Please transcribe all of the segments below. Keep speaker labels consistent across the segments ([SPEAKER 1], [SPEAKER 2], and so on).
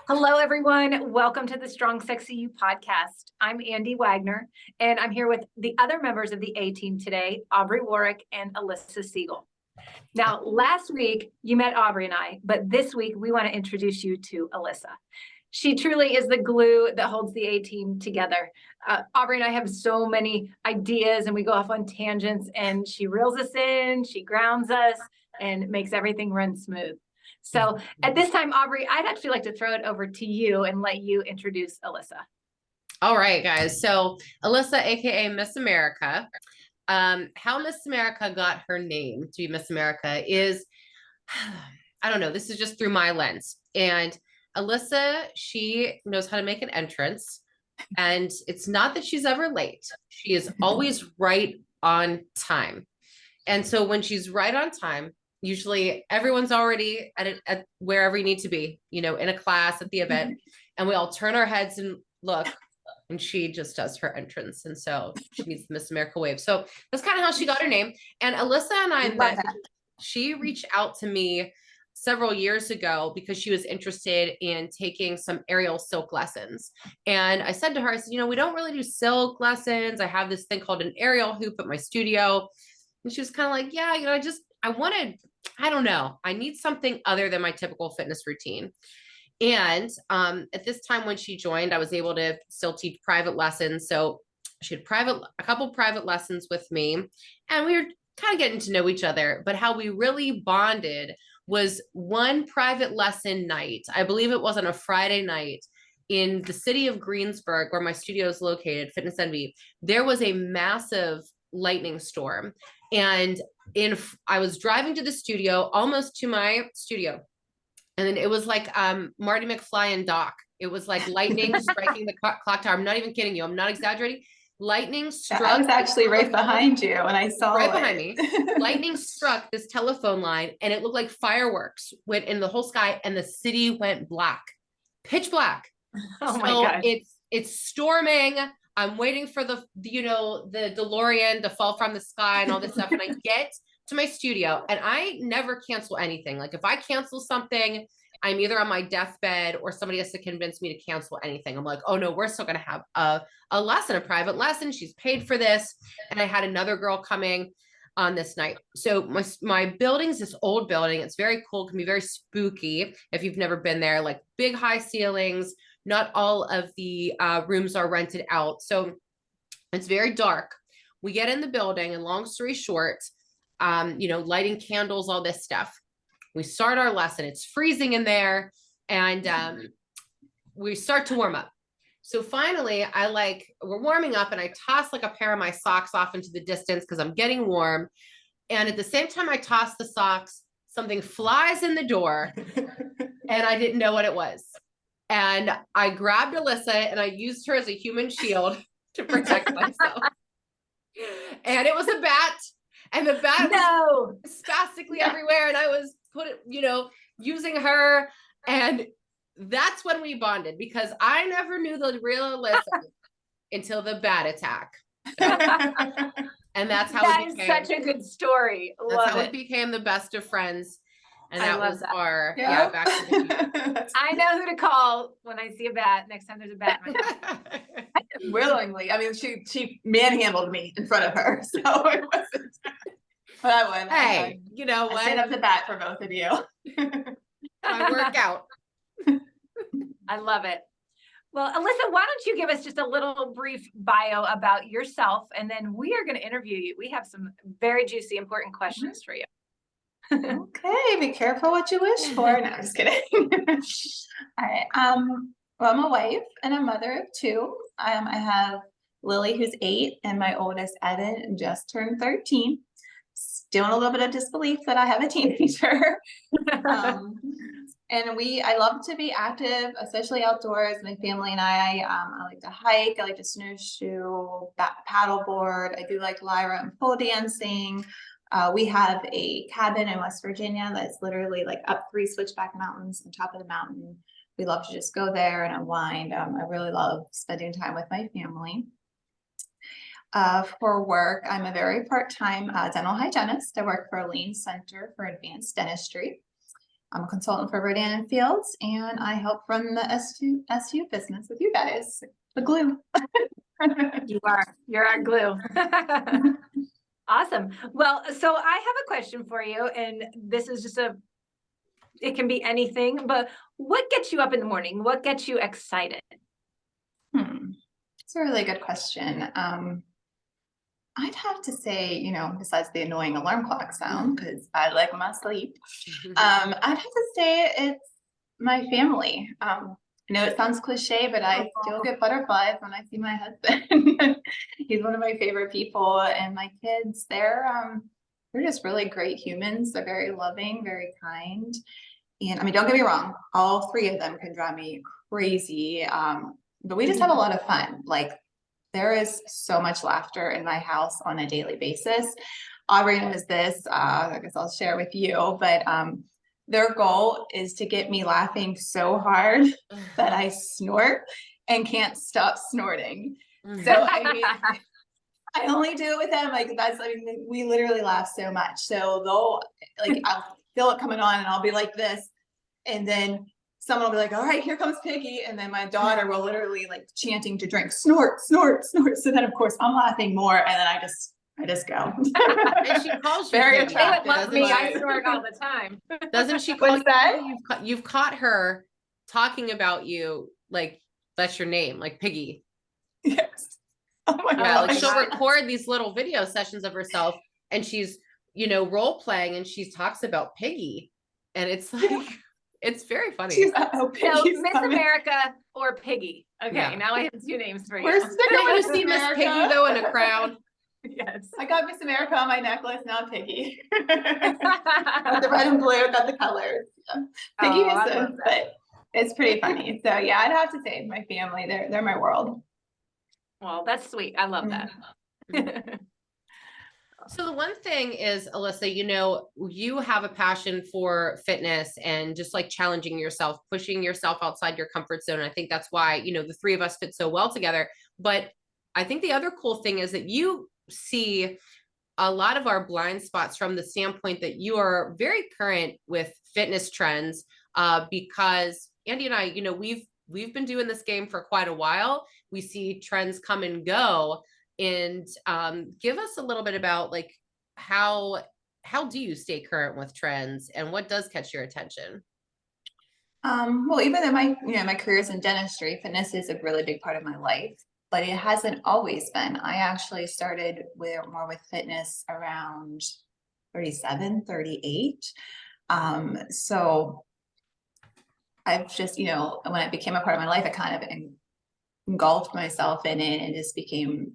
[SPEAKER 1] Hello, everyone. Welcome to the Strong Sexy You podcast. I'm Andy Wagner, and I'm here with the other members of the A team today, Aubrey Warwick and Alyssa Siegel. Now, last week you met Aubrey and I, but this week we want to introduce you to Alyssa. She truly is the glue that holds the A team together. Aubrey and I have so many ideas and we go off on tangents, and she reels us in, she grounds us, and makes everything run smooth. So at this time, Aubrey, I'd actually like to throw it over to you and let you introduce Alyssa.
[SPEAKER 2] All right, guys. So Alyssa, aka Miss America. How Miss America got her name to be Miss America is, I don't know, this is just through my lens. And Alyssa, she knows how to make an entrance. And it's not that she's ever late. She is always right on time. And so when she's right on time, usually everyone's already at wherever you need to be, in a class, at the event, and we all turn our heads and look, and she just does her entrance. And so she needs the Miss America wave. So that's kind of how she got her name. And Alyssa and I met, she reached out to me several years ago because she was interested in taking some aerial silk lessons. And I said to her, I said, we don't really do silk lessons. I have this thing called an aerial hoop at my studio. And she was kind of like, yeah, I don't know. I need something other than my typical fitness routine. And at this time when she joined, I was able to still teach private lessons. So she had a couple private lessons with me, and we were kind of getting to know each other. But how we really bonded was one private lesson night. I believe it was on a Friday night in the city of Greensburg, where my studio is located, Fitness Envy. There was a massive lightning storm. And I was driving to the studio, almost to my studio. And then it was like Marty McFly and Doc. It was like lightning striking the clock tower. I'm not even kidding you. I'm not exaggerating. Lightning struck.
[SPEAKER 3] I was actually right behind you when I saw
[SPEAKER 2] right behind me. Lightning struck this telephone line, and it looked like fireworks went in the whole sky, and the city went black, pitch black.
[SPEAKER 1] Oh my gosh.
[SPEAKER 2] It's storming. I'm waiting for the DeLorean to fall from the sky and all this stuff. And I get to my studio, and I never cancel anything. Like if I cancel something, I'm either on my deathbed or somebody has to convince me to cancel anything. I'm like, oh no, we're still going to have a lesson, a private lesson. She's paid for this. And I had another girl coming on this night. So my building's this old building. It's very cool. It can be very spooky if you've never been there, like big high ceilings. Not all of the rooms are rented out. So it's very dark. We get in the building, and long story short, lighting candles, all this stuff. We start our lesson. It's freezing in there, and we start to warm up. So finally, we're warming up, and I toss like a pair of my socks off into the distance because I'm getting warm. And at the same time I toss the socks, something flies in the door, and I didn't know what it was. And I grabbed Alyssa and I used her as a human shield to protect myself. And it was a bat, and the bat was spastically everywhere. And I was using her. And that's when we bonded, because I never knew the real Alyssa until the bat attack. And that's how
[SPEAKER 1] that is such a good story.
[SPEAKER 2] That's how we became the best of friends. And that was our back to the future.
[SPEAKER 1] I know who to call when I see a bat next time there's a bat in my house.
[SPEAKER 3] Willingly. I mean, she manhandled me in front of her, so it wasn't. But I would.
[SPEAKER 2] Hey, you know what?
[SPEAKER 3] I set up the bat for both of you.
[SPEAKER 2] I work out.
[SPEAKER 1] I love it. Well, Alyssa, why don't you give us just a little brief bio about yourself, and then we are going to interview you. We have some very juicy, important questions for you.
[SPEAKER 3] Okay, be careful what you wish for. No, I'm just kidding. All right. Well, I'm a wife and a mother of two. I have Lily, who's 8, and my oldest, Evan, just turned 13. Still in a little bit of disbelief that I have a teenager. And I love to be active, especially outdoors. My family and I like to hike. I like to snowshoe, paddleboard. I do like lyra and pole dancing. We have a cabin in West Virginia that's literally like up 3 switchback mountains on top of the mountain. We love to just go there and unwind. I really love spending time with my family. For work, I'm a very part-time dental hygienist. I work for a Lane Center for Advanced Dentistry. I'm a consultant for Rodan and Fields, and I help run the SU business with you guys, the glue.
[SPEAKER 1] You're our glue. Awesome. Well, so I have a question for you, and this is just it can be anything, but what gets you up in the morning? What gets you excited?
[SPEAKER 3] It's a really good question. I'd have to say, besides the annoying alarm clock sound, because I like my sleep, I'd have to say it's my family. I know it sounds cliche, but I still get butterflies when I see my husband. He's one of my favorite people, and my kids, they're just really great humans. They're very loving, very kind. And I mean, don't get me wrong, all three of them can drive me crazy. But we just have a lot of fun. Like, there is so much laughter in my house on a daily basis. Aubrey knows this, I guess I'll share with you, but their goal is to get me laughing so hard that I snort and can't stop snorting. So I mean, I only do it with them. Like, we literally laugh so much. So I'll feel it coming on and I'll be like this. And then someone will be like, all right, here comes Piggy. And then my daughter will literally like chanting to drink, snort, snort, snort. So then of course I'm laughing more. And then I just go.
[SPEAKER 2] And she calls you
[SPEAKER 3] Very
[SPEAKER 2] Piggy.
[SPEAKER 1] They would
[SPEAKER 3] attractive.
[SPEAKER 1] love me. I snort all the time.
[SPEAKER 2] Doesn't she call
[SPEAKER 3] What's that?
[SPEAKER 2] you've caught her talking about you, like that's your name, like Piggy.
[SPEAKER 3] Yes. Oh my
[SPEAKER 2] Yeah,
[SPEAKER 3] God.
[SPEAKER 2] like she'll record these little video sessions of herself and she's, role playing and she talks about Piggy. And it's like, it's very funny.
[SPEAKER 3] So
[SPEAKER 1] Miss America or Piggy. Okay,
[SPEAKER 2] Yeah.
[SPEAKER 1] Now I have two names for you.
[SPEAKER 3] We're sticking
[SPEAKER 2] Didn't you
[SPEAKER 3] with
[SPEAKER 2] see Miss
[SPEAKER 3] America.
[SPEAKER 2] Piggy though in a crown?
[SPEAKER 1] Yes.
[SPEAKER 3] I got Miss America on my necklace, now Piggy. Got the red and blue, got the colors. Yeah. Piggy
[SPEAKER 1] I
[SPEAKER 3] is
[SPEAKER 1] love
[SPEAKER 3] but it's pretty funny. So yeah, I'd have to say my family, they're my world.
[SPEAKER 1] Well, that's sweet. I love that.
[SPEAKER 2] So the one thing is, Alyssa, you have a passion for fitness and just like challenging yourself, pushing yourself outside your comfort zone. I think that's why, the three of us fit so well together. But I think the other cool thing is that you see a lot of our blind spots from the standpoint that you are very current with fitness trends, because Andy and I, we've been doing this game for quite a while. We see trends come and go. And give us a little bit about like how do you stay current with trends and what does catch your attention?
[SPEAKER 3] Well, even though my career is in dentistry, fitness is a really big part of my life, but it hasn't always been. I actually started more with fitness around 37, 38. So I've just, when it became a part of my life, I kind of engulfed myself in it and just became,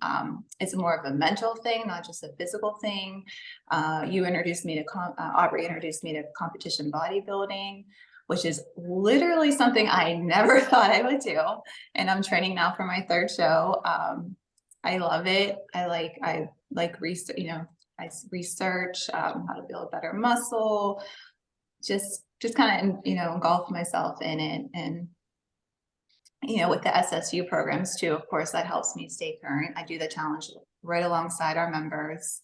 [SPEAKER 3] it's more of a mental thing, not just a physical thing. Aubrey introduced me to competition bodybuilding, which is literally something I never thought I would do. And I'm training now for my third show. I love it. I like research, I research how to build better muscle, just kind of, engulf myself in it. And with the SSU programs too, of course, that helps me stay current. I do the challenge right alongside our members.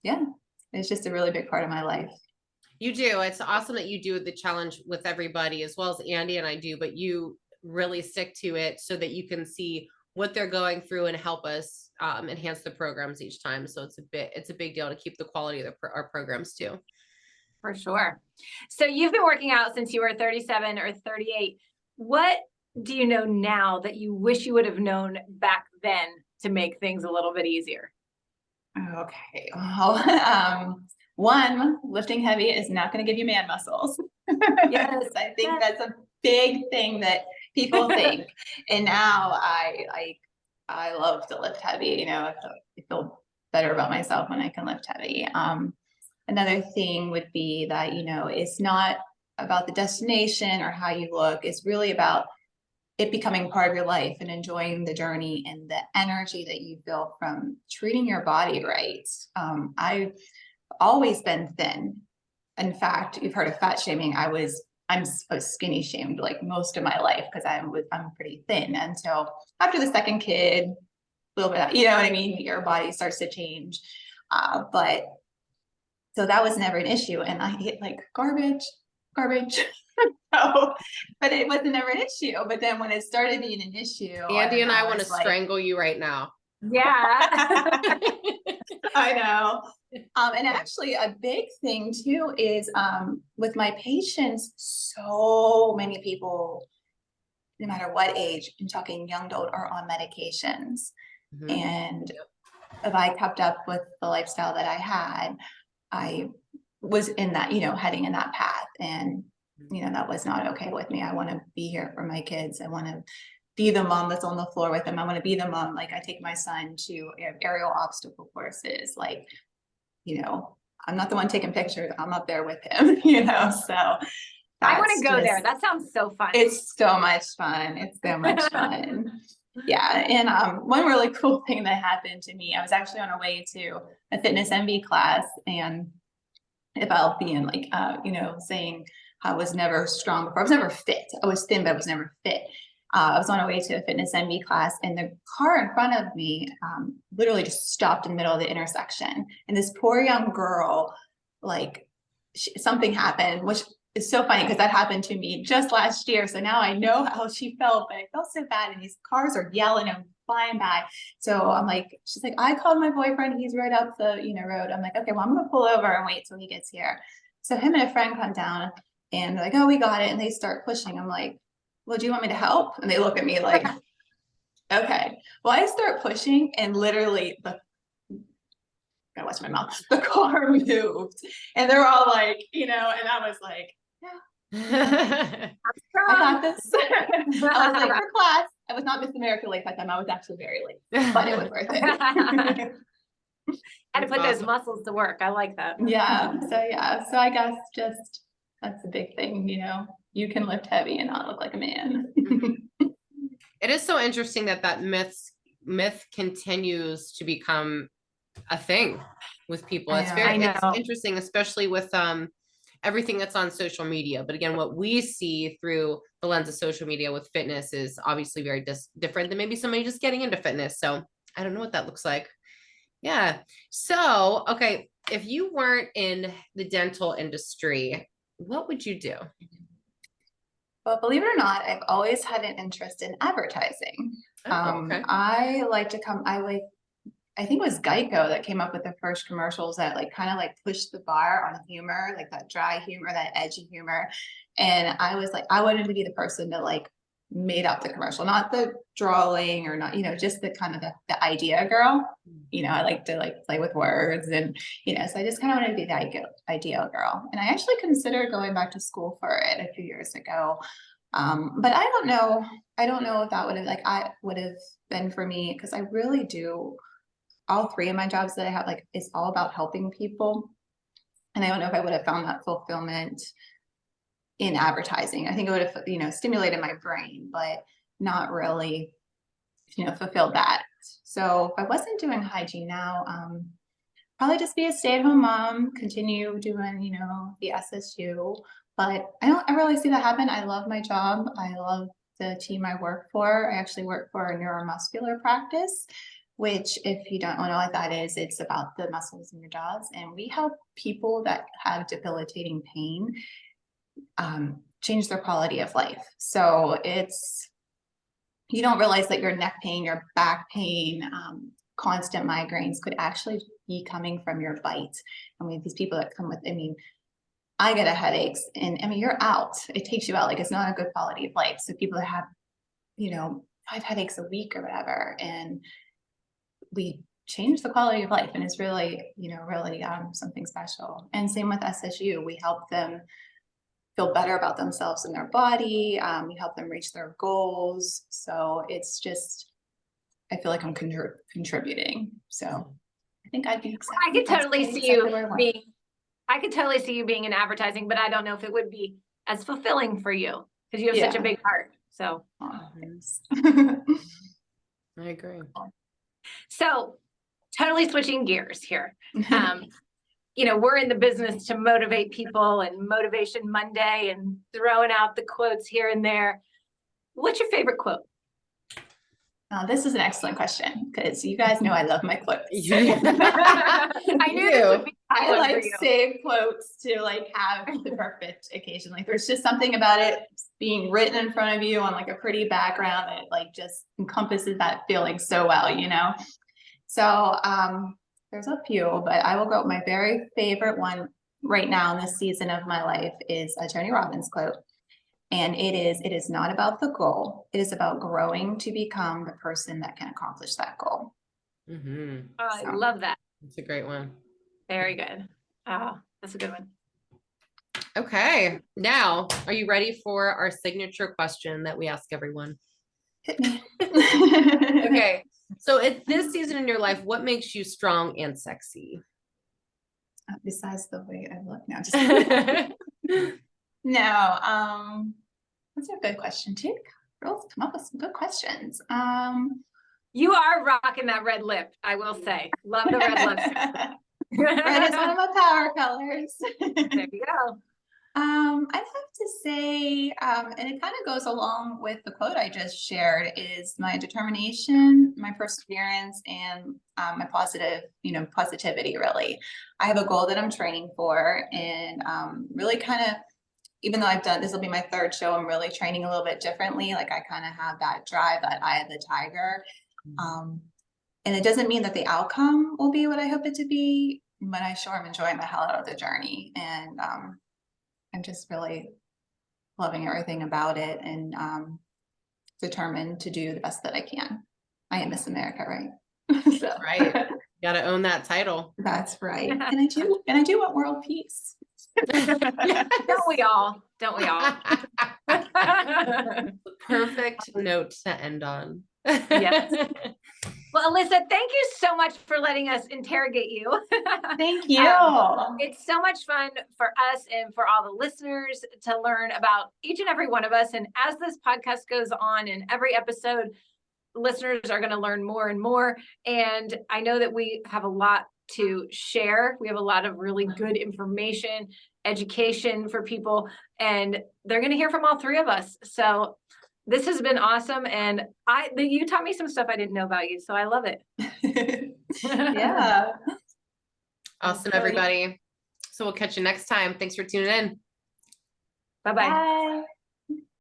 [SPEAKER 3] Yeah, it's just a really big part of my life.
[SPEAKER 2] You do. It's awesome that you do the challenge with everybody as well as Andy and I do, but you really stick to it so that you can see what they're going through and help us enhance the programs each time. So it's a big deal to keep the quality of our programs too.
[SPEAKER 1] For sure. So you've been working out since you were 37 or 38. What do you know now that you wish you would have known back then to make things a little bit easier?
[SPEAKER 3] Okay. Well, one, lifting heavy is not going to give you man muscles. Yes, I think that's a big thing that people think. And now I love to lift heavy. I feel better about myself when I can lift heavy. Another thing would be that, it's not about the destination or how you look. It's really about it becoming part of your life and enjoying the journey and the energy that you feel from treating your body right. I've always been thin. In fact, you've heard of fat shaming. I'm skinny shamed like most of my life because I'm pretty thin. And so after the second kid, a little bit, you know what I mean? Your body starts to change. But So that was never an issue. And I hit like garbage. So, but it wasn't ever an issue. But then when it started being an issue,
[SPEAKER 2] Andy and I want to
[SPEAKER 3] it's like,
[SPEAKER 2] strangle you right now.
[SPEAKER 1] Yeah.
[SPEAKER 3] I know. And actually a big thing too is with my patients, so many people, no matter what age, I'm talking young adult, are on medications.
[SPEAKER 2] Mhm.
[SPEAKER 3] And if I kept up with the lifestyle that I had, I was in that, heading in that path. And, that was not okay with me. I want to be here for my kids. I want to be the mom that's on the floor with them. I want to be the mom. Like I take my son to aerial obstacle courses. Like, I'm not the one taking pictures. I'm up there with him, so.
[SPEAKER 1] I want to go there. That sounds so fun.
[SPEAKER 3] It's so much fun. It's so much fun. Yeah. And one really cool thing that happened to me, I was actually on a way to a fitness MV class, and about being like, saying I was never strong before. I was never fit. I was thin, but I was never fit. I was on a way to a fitness MV class, and the car in front of me literally just stopped in the middle of the intersection. And this poor young girl, like something happened, which is so funny because that happened to me just last year. So now I know how she felt, but I felt so bad. And these cars are yelling and flying by. So I'm like, she's like, I called my boyfriend. He's right up the, road. I'm like, okay, well, I'm going to pull over and wait till he gets here. So him and a friend come down and they're like, oh, we got it. And they start pushing. I'm like, well, do you want me to help? And they look at me like, okay. Well, I start pushing and literally gotta watch my mouth. The car moved and they're all like, and I was like, yeah, I got this. I was late for class. I was not Miss America late that time. I was actually very late, but it was worth it.
[SPEAKER 1] Had to put those muscles to work. I like that.
[SPEAKER 3] Yeah. So I guess just that's a big thing, you can lift heavy and not look like a man.
[SPEAKER 2] It is so interesting that myth continues to become a thing with people. It's it's interesting, especially with everything that's on social media. But again, what we see through the lens of social media with fitness is obviously very different than maybe somebody just getting into fitness. So I don't know what that looks like. Yeah. So, okay, if you weren't in the dental industry, what would you do?
[SPEAKER 3] Well, believe it or not, I've always had an interest in advertising.
[SPEAKER 2] Okay.
[SPEAKER 3] I like to I think it was Geico that came up with the first commercials that kind of pushed the bar on humor, like that dry humor, that edgy humor. And I was like, I wanted to be the person that made up the commercial, not the drawing or not, just the kind of the idea girl. I like to play with words and, so I just kind of wanted to be the idea girl. And I actually considered going back to school for it a few years ago. But I don't know if that would have been for me, because I really do. All three of my jobs that I have, it's all about helping people. And I don't know if I would have found that fulfillment in advertising. I think it would have, stimulated my brain, but not really, fulfilled that. So if I wasn't doing hygiene now, probably just be a stay-at-home mom, continue doing, the SSU. But I don't really see that happen. I love my job. I love the team I work for. I actually work for a neuromuscular practice, which if you don't know what that is, it's about the muscles in your jaws. And we help people that have debilitating pain change their quality of life. So you don't realize that your neck pain, your back pain, constant migraines could actually be coming from your bite. These people that come with, I get a headaches and you're out. It takes you out. It's not a good quality of life. So people that have, 5 headaches a week or whatever, and we change the quality of life, and it's really, really something special. And same with SSU, we help them feel better about themselves and their body. We help them reach their goals. So it's just, I feel like I'm contributing. So I think I'd be.
[SPEAKER 1] I could totally see you being. I could totally see you being in advertising, but I don't know if it would be as fulfilling for you because you have such a big heart. So.
[SPEAKER 2] I agree.
[SPEAKER 1] So totally switching gears here. We're in the business to motivate people and Motivation Monday and throwing out the quotes here and there. What's your favorite quote?
[SPEAKER 3] This is an excellent question because you guys know I love my quotes.
[SPEAKER 1] I knew this would be a
[SPEAKER 3] I
[SPEAKER 1] one for
[SPEAKER 3] like
[SPEAKER 1] you.
[SPEAKER 3] save quotes to like have the perfect occasion. Like there's just something about it being written in front of you on like a pretty background that like just encompasses that feeling so well, you know? So there's a few, but I will go. My very favorite one right now in this season of my life is a Tony Robbins quote. And it is not about the goal. It is about growing to become the person that can accomplish that goal.
[SPEAKER 2] Mm-hmm.
[SPEAKER 1] Oh, I
[SPEAKER 3] So.
[SPEAKER 1] love that.
[SPEAKER 2] That's a great one.
[SPEAKER 1] Very good. Oh, that's a good one.
[SPEAKER 2] Okay. Now, are you ready for our signature question that we ask everyone?
[SPEAKER 3] Hit me.
[SPEAKER 2] Okay. So at this season in your life, what makes you strong and sexy?
[SPEAKER 3] Besides the way I look now, just no. That's a good question too. Girls come up with some good questions.
[SPEAKER 1] You are rocking that red lip, I will say. Love the red lipstick.
[SPEAKER 3] Red is one of my power colors.
[SPEAKER 1] There you go.
[SPEAKER 3] I'd have to say, and it kind of goes along with the quote I just shared, is my determination, my perseverance, and my positivity, really. I have a goal that I'm training for, and really kind of, even though this will be my third show, I'm really training a little bit differently. Like I kind of have that drive, that eye of the tiger. And it doesn't mean that the outcome will be what I hope it to be, but I sure am enjoying the hell out of the journey. And I'm just really loving everything about it and determined to do the best that I can. I am Miss America, right? So.
[SPEAKER 2] Right. Got to own that title.
[SPEAKER 3] That's right. And I do want world peace.
[SPEAKER 1] Don't we all? Don't we all?
[SPEAKER 2] Perfect note to end on.
[SPEAKER 1] Yes. Well, Alyssa, thank you so much for letting us interrogate you.
[SPEAKER 3] Thank you.
[SPEAKER 1] It's so much fun for us and for all the listeners to learn about each and every one of us. And as this podcast goes on, in every episode, listeners are going to learn more and more. And I know that we have a lot to share. We have a lot of really good information, education for people, and they're going to hear from all three of us. So this has been awesome. And you taught me some stuff I didn't know about you. So I love it.
[SPEAKER 3] Yeah.
[SPEAKER 2] Awesome, everybody. So we'll catch you next time. Thanks for tuning in.
[SPEAKER 1] Bye-bye.
[SPEAKER 3] Bye.